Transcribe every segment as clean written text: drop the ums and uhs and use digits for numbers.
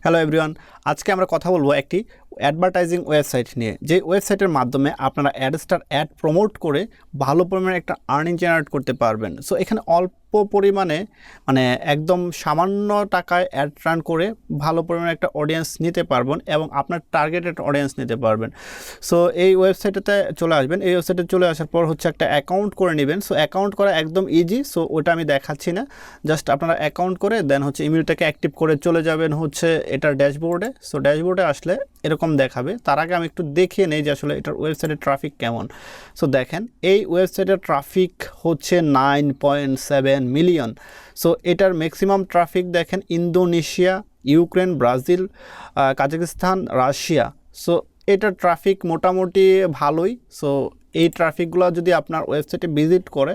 Hello everyone, আজকে আমরা কথা বলবো একটি অ্যাডভার্টাইজিং ওয়েবসাইট নিয়ে, যে ওয়েবসাইটের মাধ্যমে আপনারা অ্যাড প্রমোট করে ভালো পরিমাণে একটা আর্নিং জেনারেট করতে পারবেন। সো এখানে অল্প পরিমাণে মানে একদম সামান্য টাকায় অ্যাড রান করে ভালো পরিমাণে একটা অডিয়েন্স নিতে পারবেন এবং আপনার টার্গেটেড অডিয়েন্স নিতে পারবেন। সো এই ওয়েবসাইটেতে চলে আসবেন। এই ওয়েবসাইটে চলে আসার পর হচ্ছে একটা অ্যাকাউন্ট করে নেবেন। সো অ্যাকাউন্ট করা একদম ইজি, সো ওটা আমি দেখাচ্ছি না, জাস্ট আপনারা অ্যাকাউন্ট করে দেন হচ্ছে ইমেলটাকে অ্যাক্টিভ করে চলে যাবেন হচ্ছে এটার ড্যাশবোর্ডে। সো ড্যাশবোর্ডে আসলে এরকম দেখাবে। তার আগে আমি একটু দেখিয়ে নেই যে আসলে এটার ওয়েবসাইটের ট্রাফিক কেমন। সো দেখেন এই ওয়েবসাইটের ট্রাফিক হচ্ছে 9.7 মিলিয়ন। সো এটার ম্যাক্সিমাম ট্রাফিক দেখেন Indonesia, Ukraine, Brazil, Kazakhstan, Russia. So এটার ট্রাফিক মোটামুটি ভালোই। সো এই ট্রাফিকগুলো যদি আপনার ওয়েবসাইটে ভিজিট করে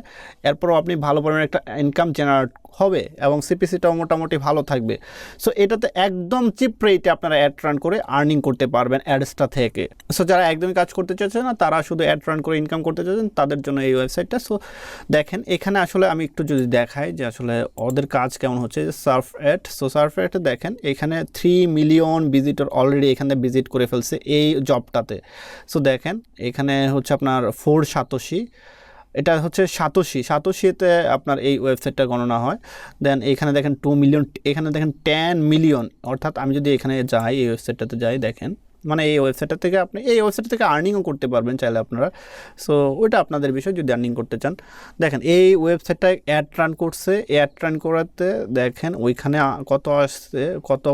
এরপরও আপনি ভালো পরিমাণে একটা ইনকাম জেনারেট হবে এবং সিপিসিটাও মোটামুটি ভালো থাকবে। সো এটাতে একদম চিপ রেটে আপনারা অ্যাড রান করে আর্নিং করতে পারবেন অ্যাডসটা থেকে। সো যারা একদমই কাজ করতে চাচ্ছেন না, তারা শুধু অ্যাড রান করে ইনকাম করতে চাচ্ছেন, তাদের জন্য এই ওয়েবসাইটটা। সো দেখেন এখানে আসলে আমি একটু যদি দেখাই যে আসলে ওদের কাজ কেমন হচ্ছে। সার্ফ অ্যাড, সো সার্ফ অ্যাডে দেখেন এখানে 3 মিলিয়ন ভিজিটর অলরেডি এখানে ভিজিট করে ফেলছে এই জবটাতে। সো দেখেন এখানে হচ্ছে আপনার 4 সাতোশি, এটা হচ্ছে সাতোশিতে আপনার এই ওয়েবসাইটটা গণনা হয়। দেন এখানে দেখেন 2 মিলিয়ন, এখানে দেখেন 10 মিলিয়ন। অর্থাৎ আমি যদি এখানে যাই, এই ওয়েবসাইটটাতে যাই, দেখেন মানে এই ওয়েবসাইটটা থেকে আপনি এই ওয়েবসাইট থেকে আর্নিংও করতে পারবেন চাইলে আপনারা। সো ওইটা আপনাদের বিষয় যদি আর্নিং করতে চান। দেখেন এই ওয়েবসাইটটায় অ্যাড রান করছে, অ্যাড রান করাতে দেখেন ওইখানে কত আসছে, কত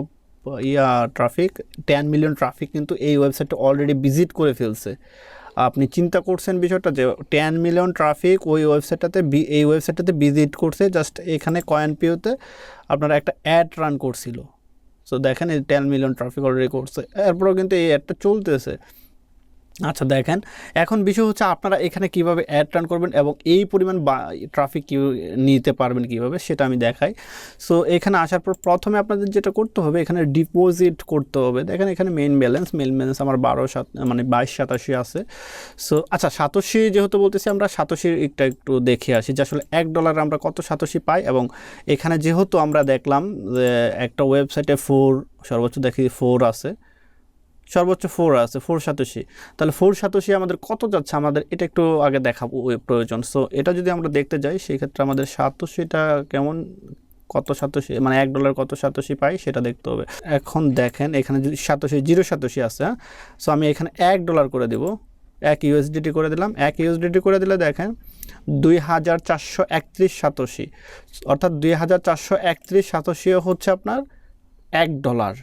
ট্রাফিক, 10 মিলিয়ন ট্রাফিক কিন্তু এই ওয়েবসাইটটা অলরেডি ভিজিট করে ফেলছে। আপনি চিন্তা করছেন বিষয়টা যে 10 মিলিয়ন ট্রাফিক ওই ওয়েবসাইটটাতে এই ওয়েবসাইটটাতে ভিজিট করছে, জাস্ট এখানে কয়েনপিওতে আপনারা একটা অ্যাড রান করছিল। সো দেখেন এই 10 মিলিয়ন ট্রাফিক অলরেডি করছে, এরপরও কিন্তু এই অ্যাডটা চলতেছে। আচ্ছা দেখেন এখন বিষয় হচ্ছে আপনারা এখানে কিভাবে অ্যাড রান করবেন এবং এই পরিমাণ ট্রাফিক নিতে পারবেন কিভাবে, সেটা আমি দেখাই। সো এখানে আসার পর প্রথমে আপনাদের যেটা করতে হবে, এখানে ডিপোজিট করতে হবে। দেখেন এখানে মেইন ব্যালেন্স আমার 2287 আছে। সো আচ্ছা সাতোশি যেহেতু বলতেছি, আমরা সাতোশির একটু দেখে আসি যে আসলে $1 আমরা কত সাতোশি পাই। এবং এখানে যেহেতু আমরা দেখলাম যে একটা ওয়েবসাইটে সর্বোচ্চ দেখি 4 আছে, সর্বোচ্চ 4 আছে, 4 সাতোশি। তাহলে 4 সাতোশি আমাদের কত যাচ্ছে, আমাদের এটা একটু আগে দেখাবো প্রয়োজন। সো এটা যদি আমরা দেখতে যাই, সেই ক্ষেত্রে আমাদের সাতোশিটা কেমন, কত সাতোশি মানে $1 কত সাতোশি পাই সেটা দেখতে হবে। এখন দেখেন এখানে যদি জিরো সাতোশি আছে, সো আমি এখানে $1 করে দেব, 1 ইউএসডিটি করে দিলাম। 1 ইউএসডিটি করে দিলে দেখেন 2431 সাতোশি, অর্থাৎ 2431 সাতোশিও হচ্ছে আপনার $1।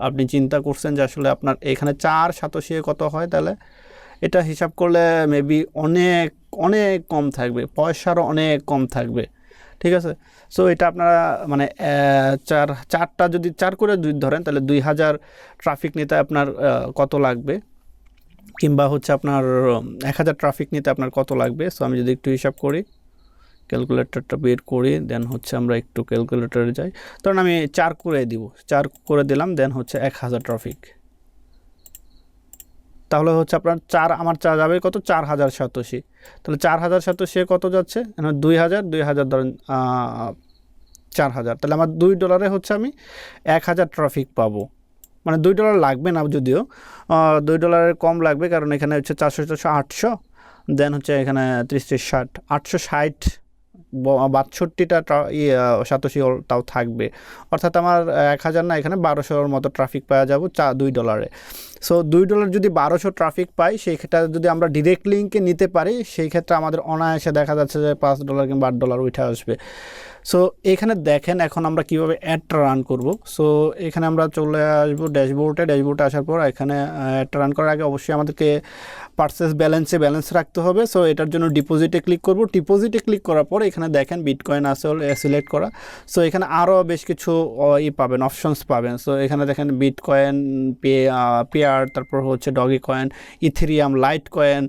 আপনি চিন্তা করছেন যে আসলে আপনার এখানে 4 সাতোশি কত হয়, তাহলে এটা হিসাব করলে মেবি অনেক অনেক কম থাকবে, পয়সারও অনেক কম থাকবে, ঠিক আছে। সো এটা আপনারা মানে চারটা যদি 4 করে ধরেন, তাহলে 2000 ট্রাফিক নিতে আপনার কত লাগবে, কিংবা হচ্ছে আপনার 1000 ট্রাফিক নিতে আপনার কত লাগবে। সো আমি যদি একটু হিসাব করি, ক্যালকুলেটরটা বের করি, দেন হচ্ছে আমরা একটু ক্যালকুলেটরে যাই। তখন আমি 4 করে দিব, 4 করে দিলাম, দেন হচ্ছে 1000 ট্রাফিক। তাহলে হচ্ছে আপনার আমার যাবে কত, 4000 সাতোশি। তাহলে 4000 সাতোশি কত যাচ্ছে, 2000 ধরেন 4000, তাহলে আমার $2 হচ্ছে আমি 1000 ট্রাফিক পাবো। মানে $2 লাগবে না, যদিও $2 কম লাগবে, কারণ এখানে হচ্ছে 400 800, দেন হচ্ছে এখানে 30 60 860 62টা সাতোশি তাও থাকবে। অর্থাৎ আমার 1000 না, এখানে 1200-র মতো ট্রাফিক পাওয়া যাবো $2। সো $2 যদি 1200 ট্রাফিক পাই, সেই ক্ষেত্রে যদি আমরা ডিরেক্ট লিঙ্কে নিতে পারি, সেই ক্ষেত্রে আমাদের অনায়াসে দেখা যাচ্ছে যে $5 কিংবা $8 উঠে আসবে। সো এখানে দেখেন এখন আমরা কিভাবে অ্যাডটা রান করব। সো এখানে আমরা চলে আসবো ড্যাশবোর্ডে আসার পর এখানে অ্যাডটা রান করার আগে অবশ্যই আমাদেরকে পারচেস ব্যালেন্স রাখতে হবে। সো এটার জন্য ডিপোজিটে ক্লিক করব। ডিপোজিটে ক্লিক করার পর এখানে দেখেন বিটকয়েন আছে সিলেক্ট করা। সো এখানে আরও বেশ কিছু পাবেন, অপশনস পাবেন। সো এখানে দেখেন বিটকয়েন, পেয়ার, তারপর হচ্ছে doggy coin, Ethereum, light coin,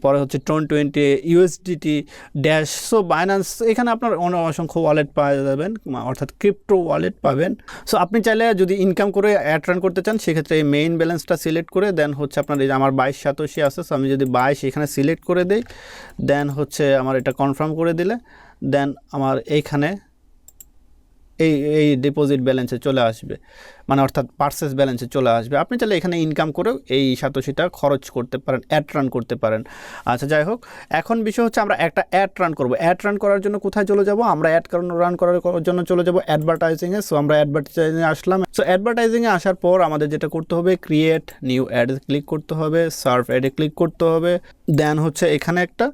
পরে হচ্ছে 20 ইউএসডিটি, ড্যাশ। সো বাইন্যান্স, এখানে আপনার অসংখ্য ওয়ালেট পাওয়া যাবেন, অর্থাৎ ক্রিপ্টো ওয়ালেট পাবেন। সো আপনি চাইলে যদি ইনকাম করে অ্যাড রান করতে চান, সেক্ষেত্রে এই মেইন ব্যালেন্সটা সিলেক্ট করে দেন হচ্ছে আপনার এই যে আমার 22 সাতোশি আছে। সো আমি যদি 22 এখানে সিলেক্ট করে দিই, দেন হচ্ছে আমার এটা কনফার্ম করে দিলে, দেন আমার এইখানে এই এই ডিপোজিট ব্যালেন্সে চলে আসবে, মানে অর্থাৎ পার্সেস ব্যালেন্সে চলে আসবে। আপনি চাইলে এখানে ইনকাম করেও এই সাতোশিটা খরচ করতে পারেন, অ্যাড রান করতে পারেন। আচ্ছা যাই হোক, এখন বিষয় হচ্ছে আমরা একটা অ্যাড রান করব। অ্যাড রান করার জন্য কোথায় চলে যাব? আমরা রান করার জন্য চলে যাব অ্যাডভার্টাইজিংয়ে। সো আমরা অ্যাডভার্টাইজিংয়ে আসলাম। সো অ্যাডভার্টাইজিংয়ে আসার পর আমাদের যেটা করতে হবে, ক্রিয়েট নিউ অ্যাডে ক্লিক করতে হবে, সার্ভ অ্যাডে ক্লিক করতে হবে। দেন হচ্ছে এখানে একটা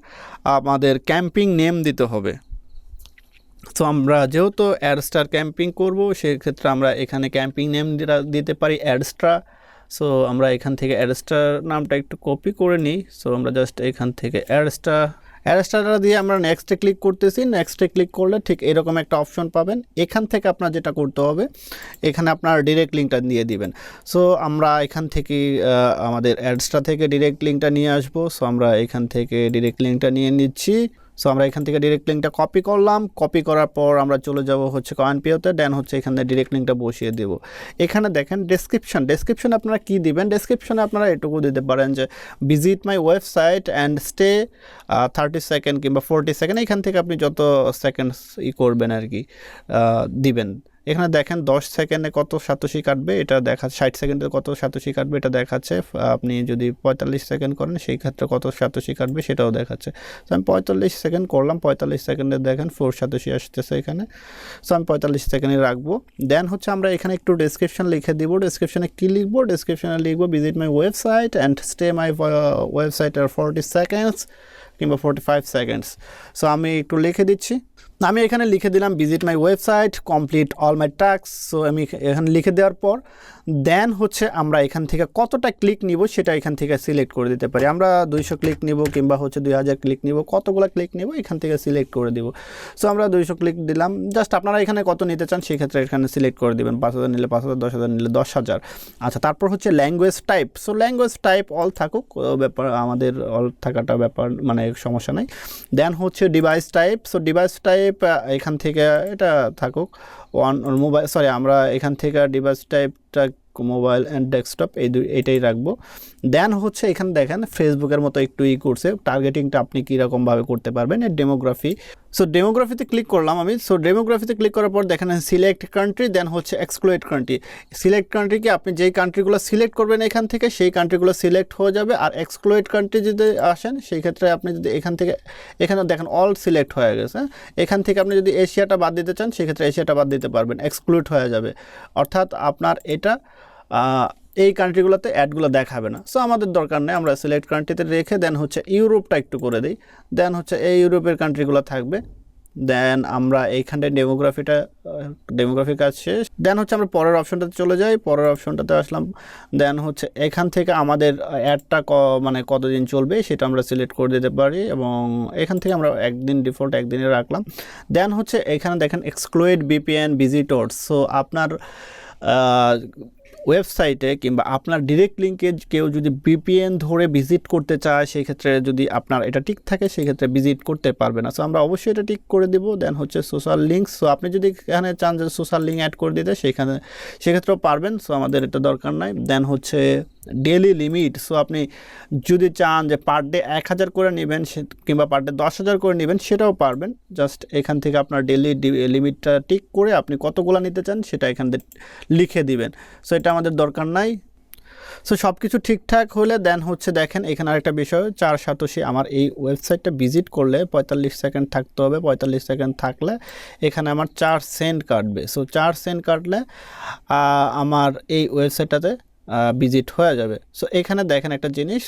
আমাদের ক্যাম্পিং নেম দিতে হবে। তো আমরা যেহেতু অ্যাডস্টার ক্যাম্পিং করব, সেক্ষেত্রে আমরা এখানে ক্যাম্পিং নেম দিতে পারি অ্যাডস্ট্রা। সো আমরা এখান থেকে অ্যাডস্টার নামটা একটু কপি করে নিই। সো আমরা জাস্ট এখান থেকে অ্যাডস্টারটা দিয়ে আমরা নেক্সটে ক্লিক করতেছি। নেক্সটে ক্লিক করলে ঠিক এরকম একটা অপশন পাবেন। এখান থেকে আপনার যেটা করতে হবে, এখানে আপনার ডিরেক্ট লিঙ্কটা দিয়ে দিবেন। সো আমরা এখান থেকে আমাদের অ্যাডস্টার থেকে ডিরেক্ট লিঙ্কটা নিয়ে আসবো। সো আমরা এখান থেকে ডিরেক্ট লিঙ্কটা নিয়ে নিচ্ছি। সো আমরা এখান থেকে ডিরেক্ট লিঙ্কটা কপি করলাম। কপি করার পর আমরা চলে যাব হচ্ছে কয়েনপিওতে। দেন হচ্ছে এখানে ডিরেক্ট লিঙ্কটা বসিয়ে দেব। এখানে দেখেন ডেসক্রিপশন আপনারা কি দিবেন? ডেসক্রিপশনে আপনারা এটুকু দিতে পারেন যে visit my website and stay 30 second কিংবা 40 সেকেন্ড। এখান থেকে আপনি যত সেকেন্ডস করবেন আর কি দিবেন। এখানে দেখেন 10 সেকেন্ডে কত সাতোশি কাটবে এটা দেখাচ্ছে, 60 সেকেন্ডে কত সাতোশি কাটবে এটা দেখাচ্ছে। আপনি যদি 45 সেকেন্ড করেন সেই ক্ষেত্রে কত সাতোশি কাটবে সেটাও দেখাচ্ছে। সো আমি 45 সেকেন্ড করলাম, 45 সেকেন্ডে দেখেন 4 সাতোশি আসতেছে এখানে। সো আমি 45 সেকেন্ডে রাখবো। দেন হচ্ছে আমরা এখানে একটু ডেসক্রিপশন লিখে দিব। ডেসক্রিপশনে কী লিখবো? ডেসক্রিপশনে লিখবো visit my website and stay my website আর 40 সেকেন্ডস কিংবা 45 সেকেন্ডস। সো আমি একটু লিখে দিচ্ছি। আমি এখানে লিখে দিলাম visit my website complete all my task. So আমি এখানে লিখে দেওয়ার পর দেন হচ্ছে আমরা এখান থেকে কতটা ক্লিক নিব সেটা এখান থেকে সিলেক্ট করে দিতে পারি। আমরা 200 ক্লিক নিব কিংবা হচ্ছে 2000 ক্লিক নিব, কতগুলো ক্লিক নিব এখান থেকে সিলেক্ট করে দিব। সো আমরা 200 ক্লিক দিলাম। জাস্ট আপনারা এখানে কত নিতে চান সেক্ষেত্রে এখানে সিলেক্ট করে দেবেন। 5000 নিলে 5000, 10000 নিলে 10000। আচ্ছা, তারপর হচ্ছে language type. So language type all থাকুক, ব্যাপার আমাদের অল থাকাটা ব্যাপার মানে সমস্যা নাই। দেন হচ্ছে device type. So device type এখান থেকে এটা থাকুক মোবাইল, আমরা এখান থেকে ডিভাইস টাইপটা মোবাইল অ্যান্ড ডেস্কটপ এইটাই রাখবো। দেন হচ্ছে এখানে দেখেন ফেসবুকের মতো একটু করছে। টার্গেটিংটা আপনি কীরকমভাবে করতে পারবেন, ডেমোগ্রাফি। সো ডেমোগ্রাফিতে ক্লিক করলাম আমি। সো ডেমোগ্রাফিতে ক্লিক করার পর দেখেন সিলেক্ট কান্ট্রি, দেন হচ্ছে এক্সক্লুড কান্ট্রি। সিলেক্ট কান্ট্রিকে আপনি যেই কান্ট্রিগুলো সিলেক্ট করবেন এখান থেকে সেই কান্ট্রিগুলো সিলেক্ট হয়ে যাবে। আর এক্সক্লুড কান্ট্রি যদি আসেন সেই ক্ষেত্রে আপনি যদি এখানে দেখেন অল সিলেক্ট হয়ে গেছে। এখান থেকে আপনি যদি এশিয়াটা বাদ দিতে চান সেক্ষেত্রে এশিয়াটা বাদ দিতে পারবেন, এক্সক্লুড হয়ে যাবে। অর্থাৎ আপনার এটা এই কান্ট্রিগুলোতে অ্যাডগুলো দেখাবে না। সো আমাদের দরকার নেই, আমরা সিলেক্ট কান্ট্রিতে রেখে দেন হচ্ছে ইউরোপটা একটু করে দিই। দেন হচ্ছে এই ইউরোপের কান্ট্রিগুলো থাকবে। দেন আমরা এইখানটায় ডেমোগ্রাফি কাজ শেষ। দেন হচ্ছে আমরা পরের অপশনটাতে চলে যাই। পরের অপশনটাতে আসলাম। দেন হচ্ছে এখান থেকে আমাদের অ্যাডটা মানে কতদিন চলবে সেটা আমরা সিলেক্ট করে দিতে পারি এবং এখান থেকে আমরা ডিফল্ট একদিনে রাখলাম। দেন হচ্ছে এখানে দেখেন এক্সক্লুড ভিপিএন ভিজিটর্স। সো আপনার ওয়েবসাইটে কিংবা আপনার ডিরেক্ট লিঙ্কে কেউ যদি ভিপিএন ধরে ভিজিট করতে চায় সেই ক্ষেত্রে যদি আপনার এটা ঠিক থাকে সেক্ষেত্রে ভিজিট করতে পারবে না। সো আমরা অবশ্যই এটা ঠিক করে দিব। দেন হচ্ছে সোশ্যাল লিঙ্কস। সো আপনি যদি এখানে চান যে সোশ্যাল লিঙ্ক অ্যাড করে দিতে সেক্ষেত্রেও পারবেন। সো আমাদের এটা দরকার নাই। দেন হচ্ছে ডেলি লিমিট। সো আপনি যদি চান যে পার ডে 1000 করে নেবেন কিংবা পার ডে 10,000 করে নেবেন সেটাও পারবেন। জাস্ট এখান থেকে আপনার ডেলি লিমিটটা ঠিক করে আপনি কতগুলো নিতে চান সেটা এখান থেকে লিখে দিবেন। সো এটা আমাদের দরকার নাই। সো সব কিছু ঠিকঠাক হলে দেন হচ্ছে দেখেন এখানে আরেকটা বিষয়, 4 সাতোশি আমার এই ওয়েবসাইটটা ভিজিট করলে 45 সেকেন্ড থাকতে হবে। 45 সেকেন্ড থাকলে এখানে আমার 4 সেন্ট কাটবে। সো 4 সেন্ট কাটলে আমার এই ওয়েবসাইটটাতে ভিজিট হয়ে যাবে। সো এখানে দেখেন একটা জিনিস,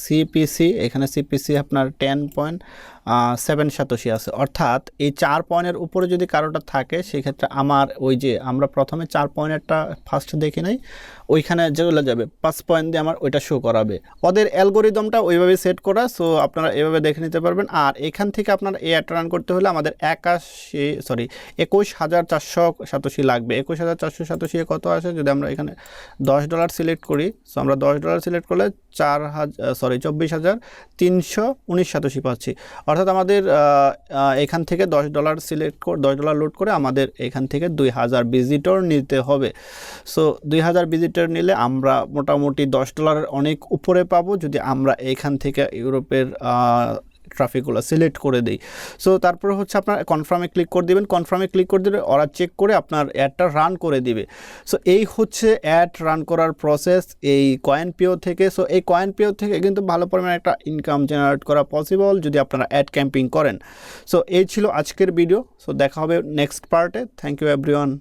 সিপিসি, এখানে সিপিসি আপনার 10.7 সাতোশি আছে। অর্থাৎ এই 4 পয়েন্টের উপরে যদি কারোটা থাকে সেক্ষেত্রে আমার ওই যে আমরা প্রথমে 4 পয়েন্টেরটা ফার্স্ট দেখি নাই, ওইখানে যেগুলো যাবে 5 পয়েন্ট দিয়ে আমার ওইটা শো করাবে। ওদের অ্যালগোরিদমটা ওইভাবে সেট করা। সো আপনারা এভাবে দেখে নিতে পারবেন। আর এখান থেকে আপনার এই অ্যাড রান করতে হলে আমাদের 21,400 সাতোশি লাগবে। 21,400 সাতোশি কত আসে যদি আমরা এখানে $10 সিলেক্ট করি। সো আমরা $10 সিলেক্ট করলে 24,319 সাতোশি পাচ্ছি। অর্থাৎ আমাদের এখান থেকে $10 $10 লোড করে আমাদের এখান থেকে 2000 ভিজিটর নিতে হবে। সো 2000 ভিজিটর নিলে আমরা মোটামুটি $10 অনেক উপরে পাবো যদি আমরা এখান থেকে ইউরোপের ট্রাফিকগুলো সিলেক্ট করে দিই। সো তারপরে হচ্ছে আপনার কনফার্মে ক্লিক করে দিবেন, কনফার্মে ক্লিক করে দিলে ওরা চেক করে আপনার অ্যাডটা রান করে দিবে। সো এই হচ্ছে অ্যাড রান করার প্রসেস এই কয়েনপিও থেকে। সো এই কয়েনপিও থেকে কিন্তু ভালো পরিমাণে একটা ইনকাম জেনারেট করা পসিবল যদি আপনারা অ্যাড ক্যাম্পিং করেন। সো এই ছিল আজকের ভিডিও। সো দেখা হবে নেক্সট পার্টে। Thank you everyone.